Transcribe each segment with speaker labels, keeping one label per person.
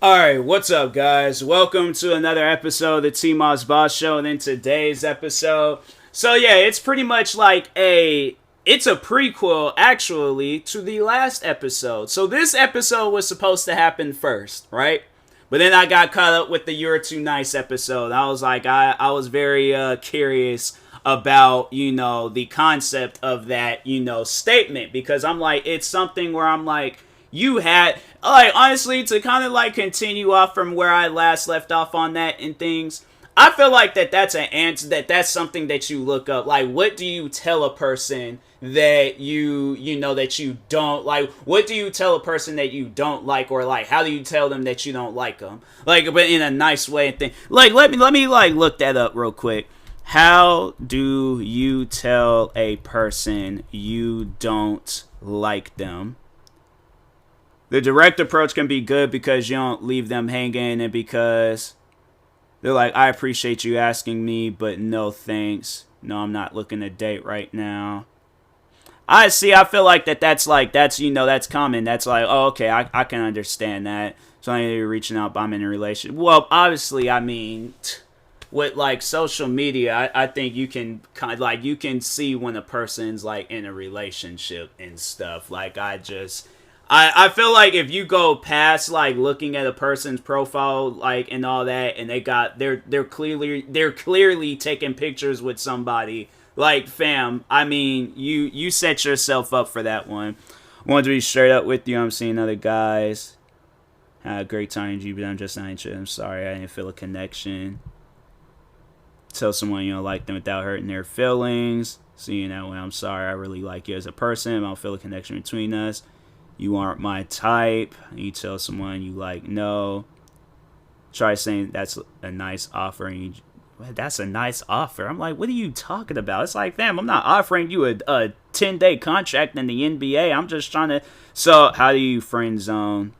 Speaker 1: Alright, what's up, guys? Welcome to another episode of the TMossBoss Show. And in today's episode, it's pretty much like it's a prequel, actually, to the last episode. So this episode was supposed to happen first, right? But then I got caught up with the You're Too Nice episode. I was like, I was very curious about, the concept of that, statement. Because I'm like, it's something where I'm like, you had, like, honestly, to kind of, like, continue off from where I last left off on that and things, I feel like that's an answer, that's something that you look up. Like, what do you tell a person that that you don't, like, what do you tell a person that you don't like, or, like, how do you tell them that you don't like them? Like, but in a nice way and thing. Like, let me, like, look that up real quick. How do you tell a person you don't like them? The direct approach can be good because you don't leave them hanging, and because they're like, I appreciate you asking me, but no thanks. No, I'm not looking to date right now. I feel like that's common. That's like, oh, okay, I can understand that. So I need to be reaching out, but I'm in a relationship. Well, obviously, I mean, with like social media, I think you can you can see when a person's like in a relationship and stuff. Like, I feel like if you go past like looking at a person's profile, like, and all that, and they're clearly taking pictures with somebody, like, fam, I mean, you set yourself up for that one. I wanted to be straight up with you. I'm seeing other guys. Had a great time, G, but I'm just not interested. I'm sorry, I didn't feel a connection. Tell someone you don't like them without hurting their feelings. Seeing that way, I'm sorry, I really like you as a person. I don't feel a connection between us. You aren't my type. You tell someone you like, no. Try saying that's a nice offer. And that's a nice offer. I'm like, what are you talking about? It's like, fam, I'm not offering you a 10-day contract in the NBA. I'm just trying to. So, how do you friend zone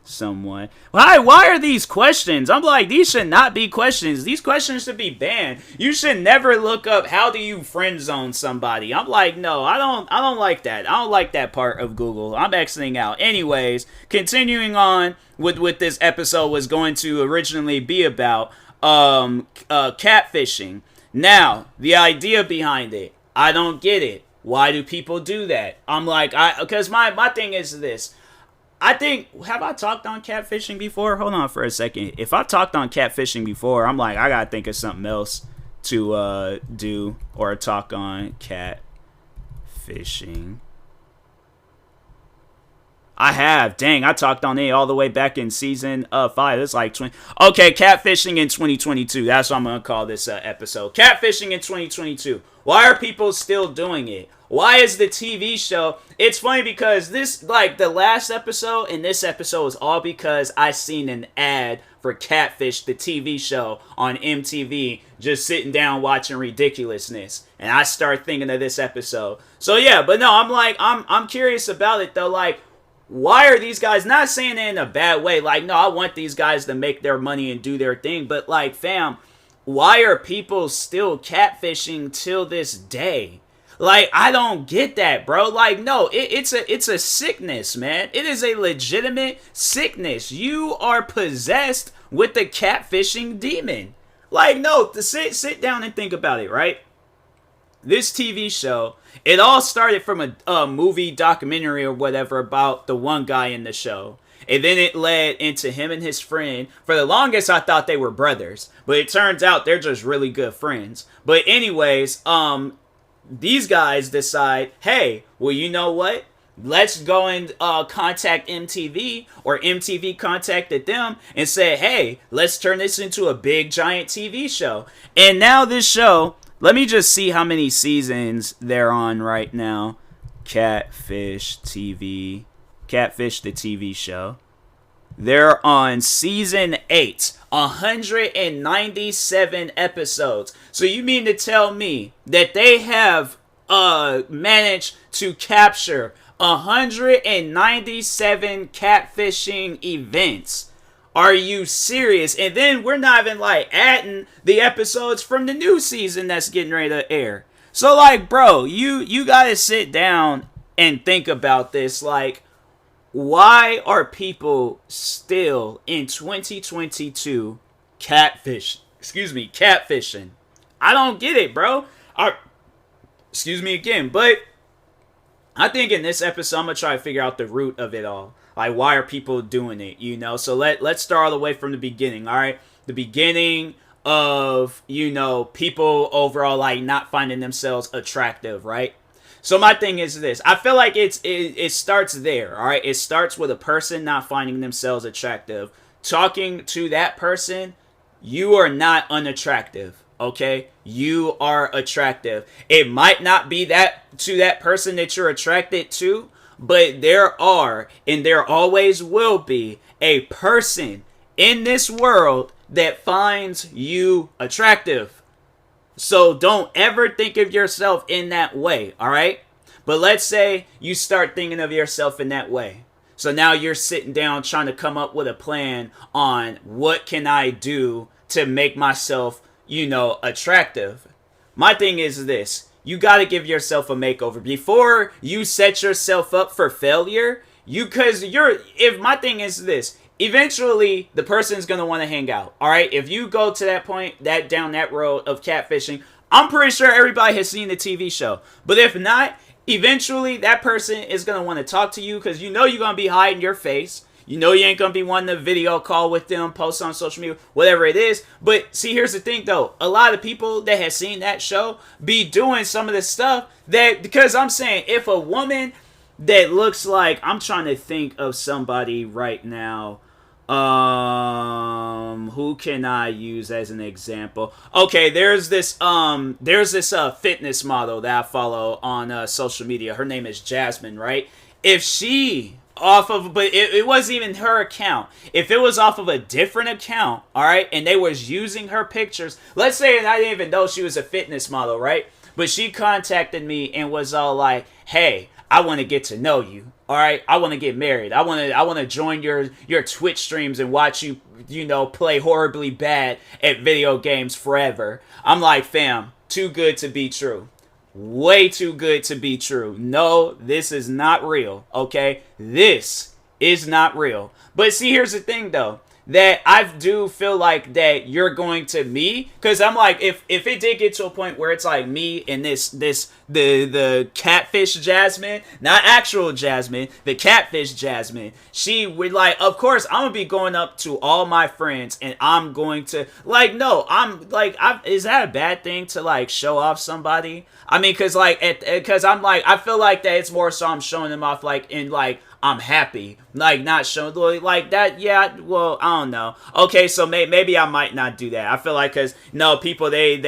Speaker 1: someone? Why are these questions? I'm like, these should not be questions. These questions should be banned. You should never look up how do you friend zone somebody. I'm like, no, I don't like that. I don't like that part of Google. I'm exiting out. Anyways, continuing on with what this episode was going to originally be about, catfishing. Now, the idea behind it, I don't get it. Why do people do that? I'm like, because my thing is this. I think, have I talked on catfishing before? Hold on for a second. If I've talked on catfishing before, I'm like, I gotta think of something else to do or talk on catfishing. I have. Dang, I talked on it all the way back in season 5. It's like 20. Okay, catfishing in 2022. That's what I'm going to call this episode. Catfishing in 2022. Why are people still doing it? Why is the TV show? It's funny because this, like, the last episode and this episode is all because I seen an ad for Catfish, the TV show on MTV, just sitting down watching ridiculousness. And I start thinking of this episode. So yeah, but no, I'm like, I'm curious about it though. Like, why are these guys, not saying it in a bad way, like, no, I want these guys to make their money and do their thing, but like, fam, why are people still catfishing till this day? Like, I don't get that, bro. Like, no, it's a sickness, man. It is a legitimate sickness. You are possessed with the catfishing demon. Like, no, sit down and think about it, right? This TV show, it all started from a movie documentary or whatever about the one guy in the show. And then it led into him and his friend. For the longest, I thought they were brothers. But it turns out they're just really good friends. But anyways, these guys decide, hey, well, you know what? Let's go and contact MTV, or MTV contacted them and said, hey, let's turn this into a big, giant TV show. And now this show, let me just see how many seasons they're on right now. Catfish, the TV show. They're on season 8, 197 episodes. So you mean to tell me that they have managed to capture 197 catfishing events? Are you serious? And then we're not even like adding the episodes from the new season that's getting ready to air. So like, bro, you gotta sit down and think about this. Like, Why are people still in 2022 catfishing? I don't get it, bro. Excuse me again, but I think in this episode I'm gonna try to figure out the root of it all. Like, why are people doing it? You know, so let's start all the way from the beginning. All right, the beginning of, you know, people overall like not finding themselves attractive, right? So my thing is this: I feel like it starts there. All right, it starts with a person not finding themselves attractive. Talking to that person, you are not unattractive. Okay, you are attractive. It might not be that to that person that you're attracted to, but there are, and there always will be, a person in this world that finds you attractive. So don't ever think of yourself in that way, all right? But let's say you start thinking of yourself in that way. So now you're sitting down trying to come up with a plan on what can I do to make myself, you know, attractive. My thing is this: you got to give yourself a makeover before you set yourself up for failure. If my thing is this, eventually the person's going to want to hang out. All right. If you go to that point, down that road of catfishing, I'm pretty sure everybody has seen the TV show. But if not, eventually that person is going to want to talk to you because you know you're going to be hiding your face. You know you ain't going to be wanting to video call with them, post on social media, whatever it is. But see, here's the thing, though. A lot of people that have seen that show be doing some of the stuff that, because I'm saying, if a woman that looks like, I'm trying to think of somebody right now. Who can I use as an example? Okay, there's this fitness model that I follow on social media. Her name is Jasmine, right? If she but it wasn't even her account. If it was off of a different account, all right, and they was using her pictures, let's say, and I didn't even know she was a fitness model, right? But she contacted me and was all like, "Hey, I want to get to know you. All right, I want to get married. I want to join your Twitch streams and watch you, you know, play horribly bad at video games forever." I'm like, fam, too good to be true. Way too good to be true. No, this is not real, okay? This is not real. But see, here's the thing, though. That I do feel like that you're going to me, because I'm like, if it did get to a point where it's like me and the catfish Jasmine, not actual Jasmine, the catfish Jasmine, she would like, of course I'm gonna be going up to all my friends and I'm going to like, no, I'm like, is that a bad thing to like show off somebody? I mean, because I'm like, I feel like that it's more so I'm showing them off like in like, I'm happy, like not showing like that. Yeah, well, I don't know. Okay, so maybe I might not do that. I feel like because no, people they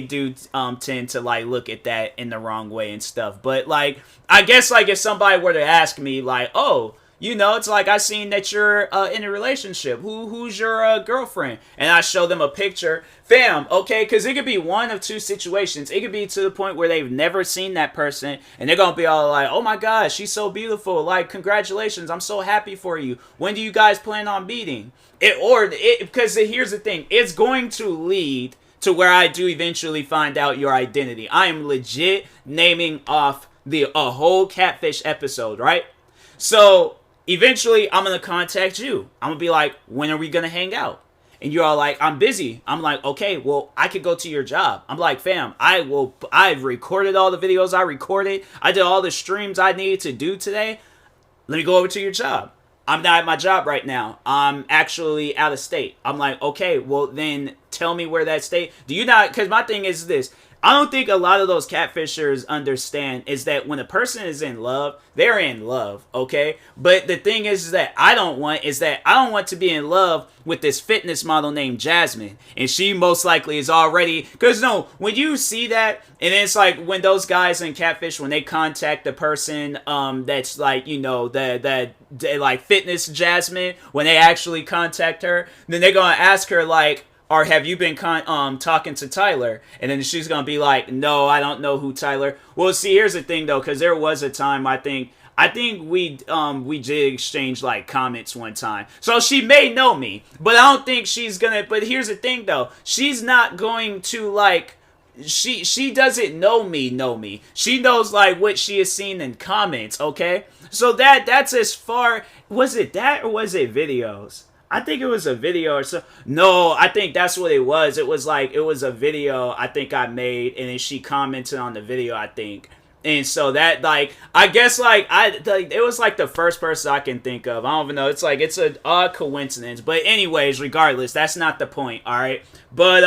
Speaker 1: do tend to like look at that in the wrong way and stuff. But like, I guess like if somebody were to ask me like, oh, you know, it's like I seen that you're in a relationship. Who's your girlfriend? And I show them a picture. Fam, okay, because it could be one of two situations. It could be to the point where they've never seen that person, and they're going to be all like, oh my gosh, she's so beautiful. Like, congratulations, I'm so happy for you. When do you guys plan on meeting? Because here's the thing. It's going to lead to where I do eventually find out your identity. I am legit naming off a whole catfish episode, right? So eventually I'm going to contact you. I'm going to be like, when are we going to hang out? And you're all like, I'm busy. I'm like, okay, well, I could go to your job. I'm like, fam, I've recorded all the videos I recorded. I did all the streams I needed to do today. Let me go over to your job. I'm not at my job right now. I'm actually out of state. I'm like, okay, well, then tell me where that state. Do you not? Because my thing is this. I don't think a lot of those catfishers understand is that when a person is in love, they're in love, okay? But the thing is that I don't want to be in love with this fitness model named Jasmine. And she most likely is already, because no, when you see that, and it's like when those guys in Catfish, when they contact the person that's like, you know, that like fitness Jasmine, when they actually contact her, then they're going to ask her like, or have you been talking to Tyler? And then she's going to be like, no, I don't know who Tyler. Well, see, here's the thing, though, because there was a time, I think we did exchange, like, comments one time. So she may know me, but I don't think she's going to. But here's the thing, though. She's not going to, like, she doesn't know me. She knows like what she has seen in comments, okay? So that's as far. Was it that or was it videos? I think it was a video or so. No, I think that's what it was. It was a video I think I made, and then she commented on the video, I think. And so that, like, I guess, like, it was, like, the first person I can think of. I don't even know. It's, like, it's an odd coincidence. But anyways, regardless, that's not the point, all right? But,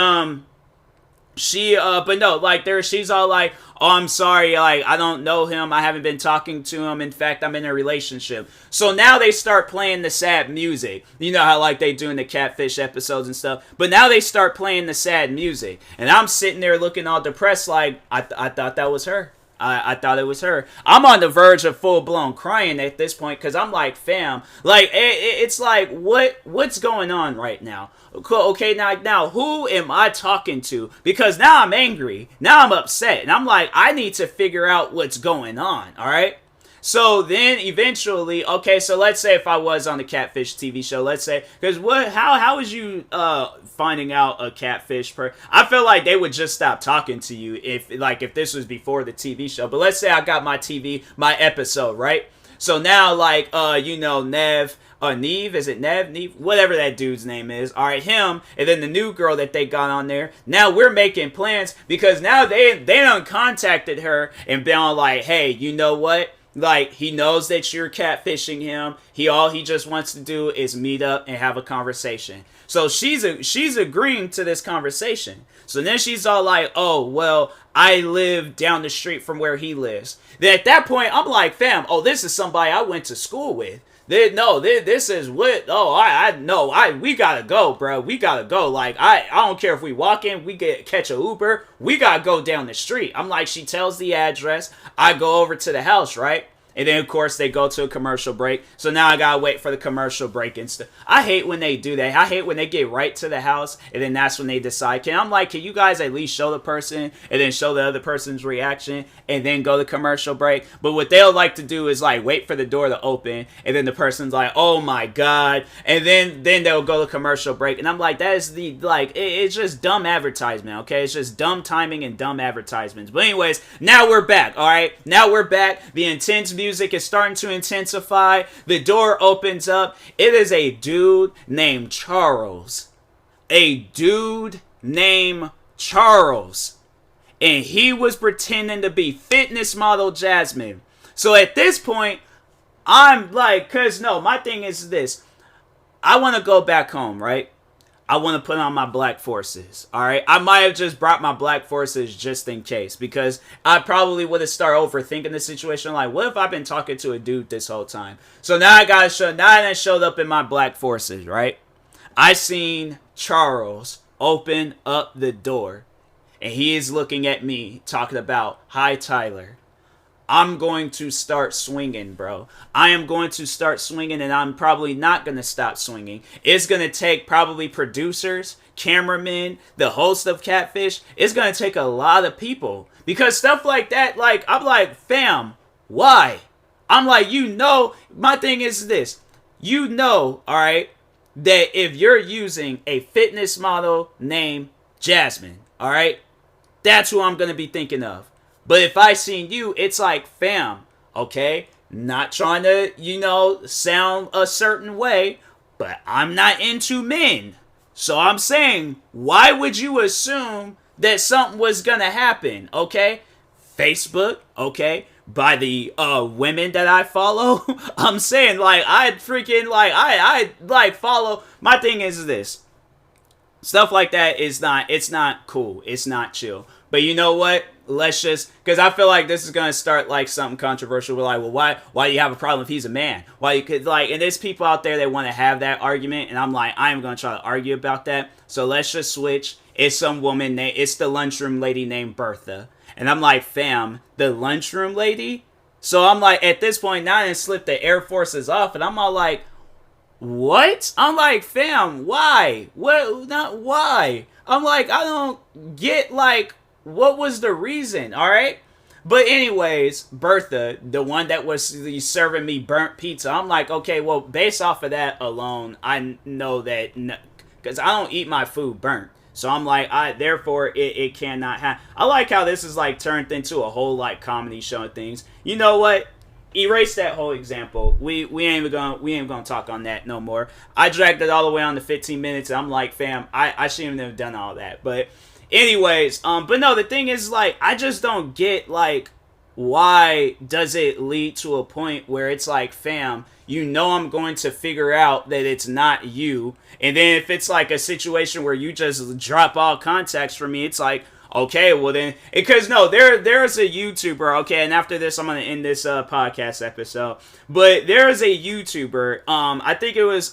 Speaker 1: but no, like, she's all like, oh, I'm sorry, like, I don't know him, I haven't been talking to him, in fact, I'm in a relationship. So now they start playing the sad music. You know how, like, they do in the Catfish episodes and stuff. But now they start playing the sad music. And I'm sitting there looking all depressed like, I thought that was her. I thought it was her. I'm on the verge of full-blown crying at this point because I'm like, fam, like, it's like, what's going on right now? Okay, now, who am I talking to? Because now I'm angry. Now I'm upset. And I'm like, I need to figure out what's going on, all right? So then eventually, okay, so let's say if I was on the Catfish TV show, let's say, because how is you finding out a catfish I feel like they would just stop talking to you if this was before the TV show. But let's say I got my episode, right? So now, like, Neve, is it Neve, whatever that dude's name is, all right, him, and then the new girl that they got on there, now we're making plans, because now they done contacted her and been all like, hey, you know what? Like, he knows that you're catfishing him. All he just wants to do is meet up and have a conversation. So she's agreeing to this conversation. So then she's all like, oh, well, I live down the street from where he lives. Then at that point, I'm like, fam, oh, this is somebody I went to school with. This is what, we gotta go, bro. We gotta go. Like, I don't care if we walk in, catch a Uber. We gotta go down the street. I'm like, she tells the address. I go over to the house, right? And then, of course, they go to a commercial break. So now I gotta wait for the commercial break and stuff. I hate when they do that. I hate when they get right to the house, and then that's when they decide. Can you guys at least show the person, and then show the other person's reaction, and then go to commercial break? But what they'll like to do is, like, wait for the door to open, and then the person's like, oh my god, and then they'll go to commercial break. And I'm like, that is it's just dumb advertisement, okay? It's just dumb timing and dumb advertisements. But anyways, now we're back, alright? Now we're back. The intense music is starting to intensify. The door opens up. It is a dude named Charles. A dude named Charles. And he was pretending to be fitness model Jasmine. So at this point, I'm like, my thing is this. I want to go back home, right? I want to put on my black forces, all right? I might have just brought my black forces just in case, because I probably would have started overthinking the situation. Like, what if I've been talking to a dude this whole time? So now I done showed up in my black forces, right? I seen Charles open up the door, and he is looking at me, talking about, hi, Tyler. I'm going to start swinging, bro. I am going to start swinging, and I'm probably not going to stop swinging. It's going to take probably producers, cameramen, the host of Catfish. It's going to take a lot of people. Because stuff like that, like, I'm like, fam, why? I'm like, my thing is this. All right, that if you're using a fitness model named Jasmine, all right, that's who I'm going to be thinking of. But if I seen you, it's like, fam, okay, not trying to, sound a certain way, but I'm not into men. So I'm saying, why would you assume that something was going to happen, okay? Facebook, okay, by the women that I follow. I'm saying, like, I follow. My thing is this. Stuff like that it's not cool. It's not chill. But you know what? Let's just, because I feel like this is going to start like something controversial. We're like, well, why do you have a problem if he's a man? Why you could, like, and there's people out there that want to have that argument. And I'm like, I am going to try to argue about that. So let's just switch. It's some woman, it's the lunchroom lady named Bertha. And I'm like, fam, the lunchroom lady? So I'm like, at this point, now I didn't slip the Air Forces off. And I'm all like, what? I'm like, fam, why? What? Not why? I'm like, I don't get, like, what was the reason, all right? But anyways, Bertha, the one that was serving me burnt pizza, I'm like, okay, well, based off of that alone, I know that, because I don't eat my food burnt. So I'm like, therefore it cannot happen. I like how this is like turned into a whole like comedy show and things. You know what? Erase that whole example. We ain't gonna talk on that no more. I dragged it all the way on to 15 minutes. And I'm like, fam, I shouldn't have done all that. But anyways, but no, the thing is, like, I just don't get, like, why does it lead to a point where it's like, fam, you know I'm going to figure out that it's not you. And then if it's like a situation where you just drop all context from me, it's like, okay, well then, because no, there's a YouTuber, okay, and after this I'm going to end this podcast episode, but there's a YouTuber, I think it was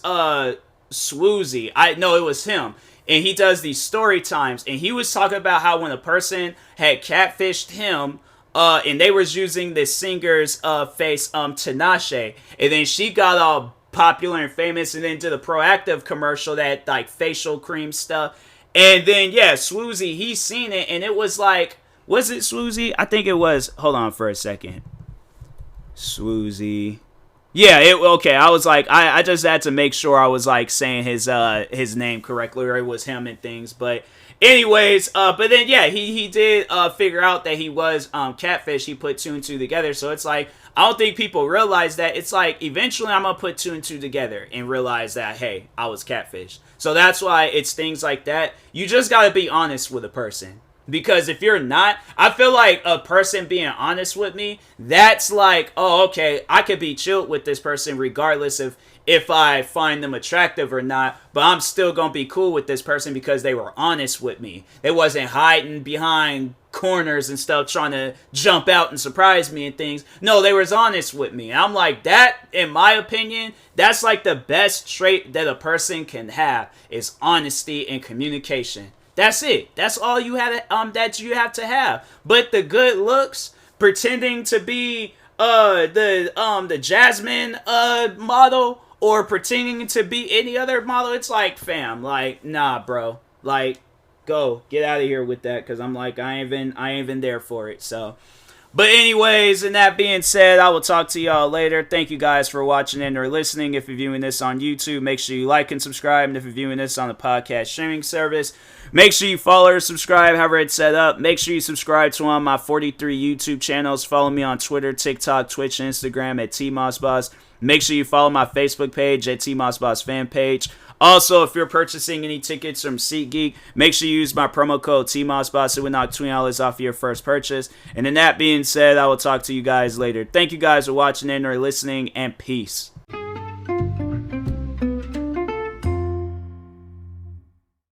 Speaker 1: Swoozy, it was him, and he does these story times, and he was talking about how when a person had catfished him, and they was using this singer's face, Tinashe, and then she got all popular and famous, and then did a Proactive commercial, that like facial cream stuff, and then yeah, Swoozy, he seen it, and it was like, was it Swoozy? I think it was. Hold on for a second. Swoozy. Yeah, okay. I was like, I just had to make sure I was like saying his name correctly, or it was him and things. But anyways, but then yeah, he did figure out that he was Catfish. He put 2 and 2 together. So it's like, I don't think people realize that. It's like, eventually I'm gonna put 2 and 2 together and realize that, hey, I was Catfish. So that's why it's things like that. You just gotta be honest with a person. Because if you're not, I feel like a person being honest with me, that's like, oh, okay, I could be chilled with this person regardless of if I find them attractive or not, but I'm still going to be cool with this person because they were honest with me. They wasn't hiding behind corners and stuff trying to jump out and surprise me and things. No, they was honest with me. I'm like, that, in my opinion, that's like the best trait that a person can have, is honesty and communication. That's it. That's all you have that you have to have. But the good looks, pretending to be the Jasmine model, or pretending to be any other model, it's like, fam, like, nah, bro. Like, go get out of here with that, because I'm like, I ain't even there for it. So, but anyways, and that being said, I will talk to y'all later. Thank you guys for watching and or listening. If you're viewing this on YouTube, make sure you like and subscribe. And if you're viewing this on the podcast streaming service, make sure you follow or subscribe, however it's set up. Make sure you subscribe to one of my 43 YouTube channels. Follow me on Twitter, TikTok, Twitch, and Instagram at TMossBoss. Make sure you follow my Facebook page at TMossBoss fan page. Also, if you're purchasing any tickets from SeatGeek, make sure you use my promo code TMossBoss. It will knock $20 off your first purchase. And then that being said, I will talk to you guys later. Thank you guys for watching and or listening, and peace.